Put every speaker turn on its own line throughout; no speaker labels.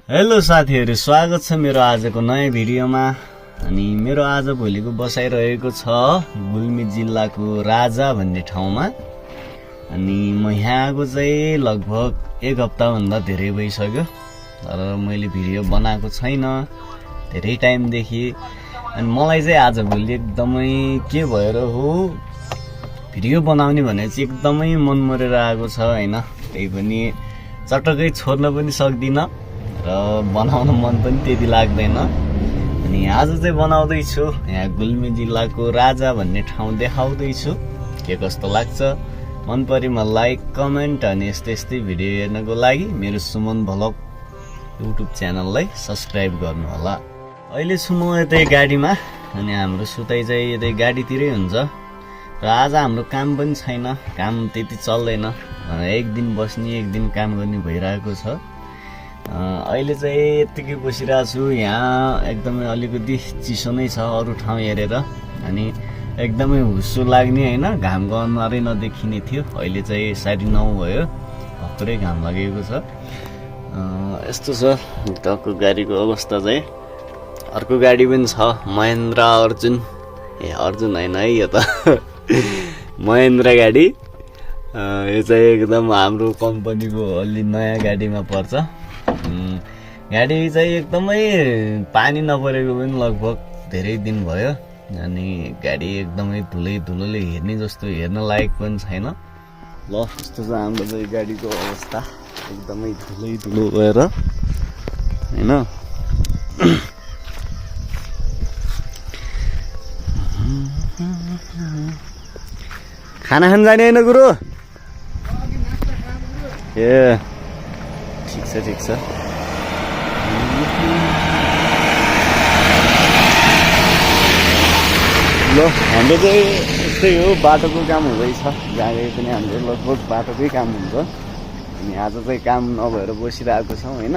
Hello साथीहरु, स्वागत छ मेरो आजको नयाँ भिडियोमा। अनि मेरो आज भोलिको बसाइ रहेको छ गुल्मी जिल्लाको राजा भन्ने ठाउँमा। अनि म यहाँ आएको चाहिँ लगभग एक हप्ता भन्दा धेरै भइसक्यो, तर मैले भिडियो बनाएको छैन धेरै टाइमदेखि। अनि मलाई चाहिँ आज भोलि एकदमै के भएर हो भिडियो बनाउने भने चाहिँ एकदमै मन मरेर आएको छ हैन। त्यही पनि चटक्कै छोड्न पनि सक्दिन र बनाउन मन पनि त्यति लाग्दैन। अनि आज चाहिँ बनाउँदै छु, यहाँ गुल्मी जिल्लाको राजा भन्ने ठाउँ देखाउँदै छु। के कस्तो लाग्छ मन परेमा लाइक कमेन्ट अनि यस्तै भिडियो हेर्नको लागि मेरो सुमन भ्लग युट्युब च्यानललाई सब्स्क्राइब गर्नु होला। अहिले छु म यतै गाडीमा, अनि हाम्रो सुताइ चाहिँ यतै गाडीतिरै हुन्छ। र आज हाम्रो काम पनि छैन, काम त्यति चल्दैन, एक दिन बस्ने एक दिन काम गर्ने भइरहेको छ। अहिले चाहिँ यतिकै बसिरहेको छु। यहाँ एकदमै अलिकति चिसो नै छ अरू ठाउँ हेरेर, अनि एकदमै हुस्सो लाग्ने हैन, घामको अनुहारै नदेखिने थियो। अहिले चाहिँ 9:30 भयो, भर्खरै घाम लागेको छ। यस्तो छ टक्क गाडीको अवस्था चाहिँ। अर्को गाडी पनि छ महेन्द्र अर्जुन, अर्जुन होइन है, यो त महेन्द्र गाडी। यो चाहिँ एकदम हाम्रो कम्पनीको अलि नयाँ गाडीमा पर्छ। गाडी चाहिँ एकदमै पानी नपरेको पनि लगभग धेरै दिन भयो, अनि गाडी एकदमै धुलोले हेर्ने जस्तो हेर्न लायक पनि छैन। ल यस्तो छ हाम्रो चाहिँ गाडीको अवस्था, एकदमै धुलो भएर हैन। खाना खान जाने होइन गुरु? ए ठिक छ। ल हाम्रो चाहिँ यस्तै हो, बाटोको काम हुँदैछ जहाँ गए पनि हाम्रो लगभग बाटोकै काम हुन्छ। अनि आज चाहिँ काम नभएर बसिरहेको छौँ होइन।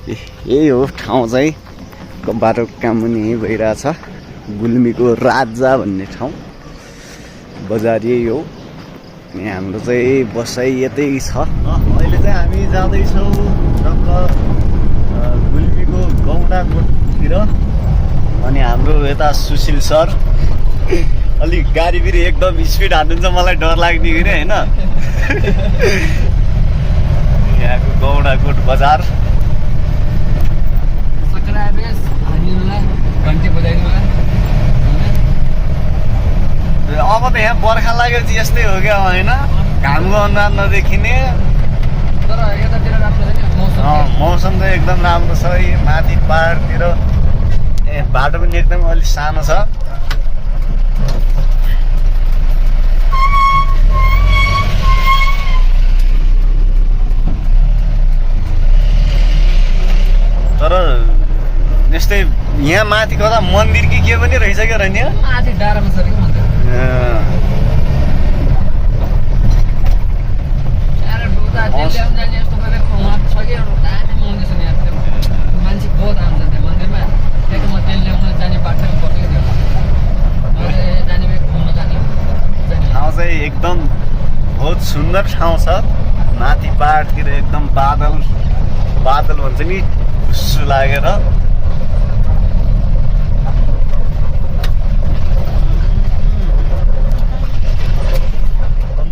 यही हो ठाउँ चाहिँ, बाटोको काम पनि यहीँ भइरहेछ। गुल्मीको राजा भन्ने ठाउँ, बजार यही हो। अनि हाम्रो चाहिँ बसाइ यतै छ। अहिले चाहिँ हामी जाँदैछौँ टक्क गुल्मीको गौडाकोटतिर। अनि हाम्रो यता सुशील सर अलिक गाडी फेरि एकदम स्पिड हान्नुहुन्छ, मलाई डर लाग्ने कि होइन। यहाँको गौडाकोट बजार। अब त यहाँ बर्खा लागेपछि यस्तै हो क्या होइन, घामको अनुहार नदेखिने। तर यतातिर राम्रो छ नि मौसम चाहिँ एकदम राम्रो छ। माथि पहाडतिर बाटो पनि एकदम अलिक सानो छ। तर यस्तै यहाँ माथि कता मन्दिर कि के पनि रहेछ क्या रहने माथि डाँडामा छ कि मन्दिर। मान्छे बहुत आउँछ त्यो मन्दिरमा, म तेल ल्याउन जाने बाटोमा पर्छ जाने घुम्न जाने ठाउँ चाहिँ एकदम बहुत सुन्दर ठाउँ छ। माथि पहाडतिर एकदम बादल भन्छ नि खुसु लागेर।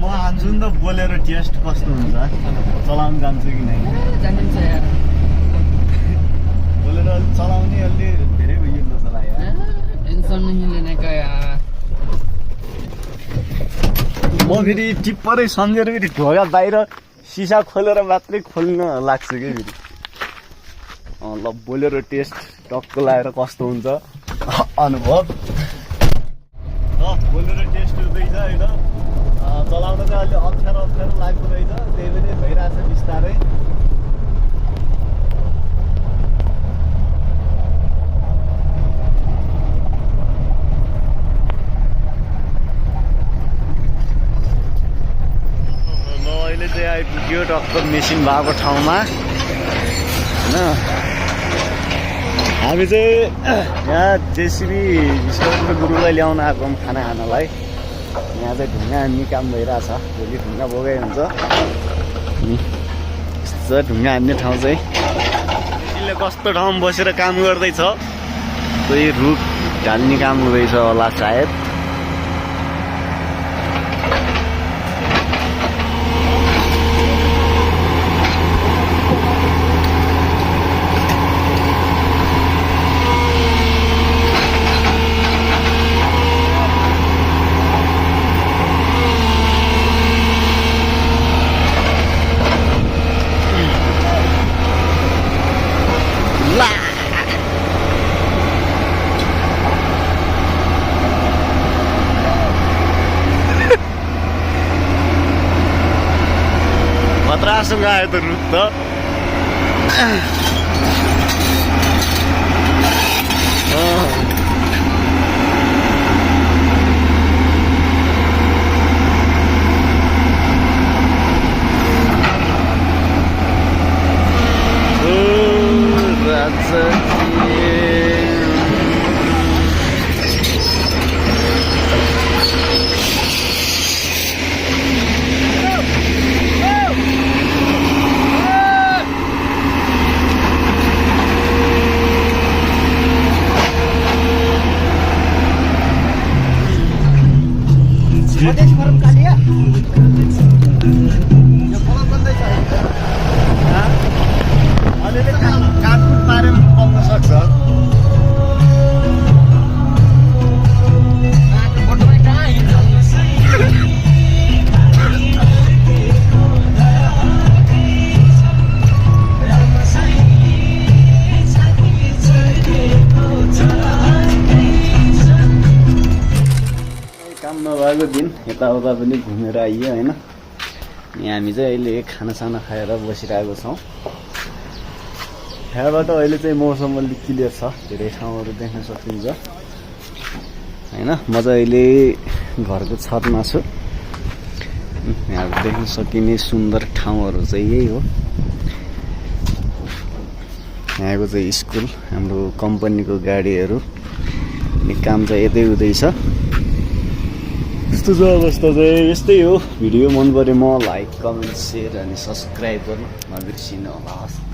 म हान्छु नि त बोलेर टेस्ट कस्तो हुन्छ, चलाउनु जान्छु कि नै जानिन्छ यार। बोलेर चलाउने अलि धेरै भइयो जस्तो लाग्यो। टेन्सन नहीं लेने का यार। म फेरि टिप्परै सम्झेर फेरि ढोका बाहिर सिसा खोलेर मात्रै खोल्न लाग्छु कि फेरि। ल बोलेर टेस्ट टक्क लगाएर कस्तो हुन्छ अनुभव। ल बोलेर टेस्ट हुँदैछ होइन। चलाउन चाहिँ अलि अप्ठ्यारो लाग्दो रहेछ, त्यही पनि भइरहेछ बिस्तारै। अहिले चाहिँ आइपुग्यो टक्क मेसिन भएको ठाउँमा होइन। हामी चाहिँ यहाँ जेसिबी ईश्वर गुरुलाई ल्याउन आएको खाना खानलाई। यहाँ चाहिँ ढुङ्गा हान्ने काम भइरहेछ, भोलि ढुङ्गा बोगाइ हुन्छ। यस्तो ढुङ्गा हान्ने ठाउँ चाहिँ। अहिले कस्तो ठाउँमा बसेर काम गर्दैछ कोही रुख ढाल्ने काम हुँदैछ होला सायद खतरासँग आयो त रुख त काटकुट पारे पाउन सक्छ काम नभएको दिन यताउता पनि घुमेर आइयो होइन अनि हामी चाहिँ अहिले खानासाना खाएर बसिरहेको छौँ यहाँबाट अहिले चाहिँ मौसम अलिक क्लियर छ धेरै ठाउँहरू देख्न सकिन्छ होइन म चाहिँ अहिले घरको छतमा छु यहाँ देख्न सकिने सुन्दर ठाउँहरू चाहिँ यही हो यहाँको चाहिँ स्कुल हाम्रो कम्पनीको गाडीहरू अनि काम चाहिँ यतै हुँदैछ यस्तो छ अवस्था चाहिँ यस्तै हो भिडियो मन पऱ्यो म लाइक कमेन्ट सेयर अनि सब्सक्राइब गर्नु नबिर्सिनु होला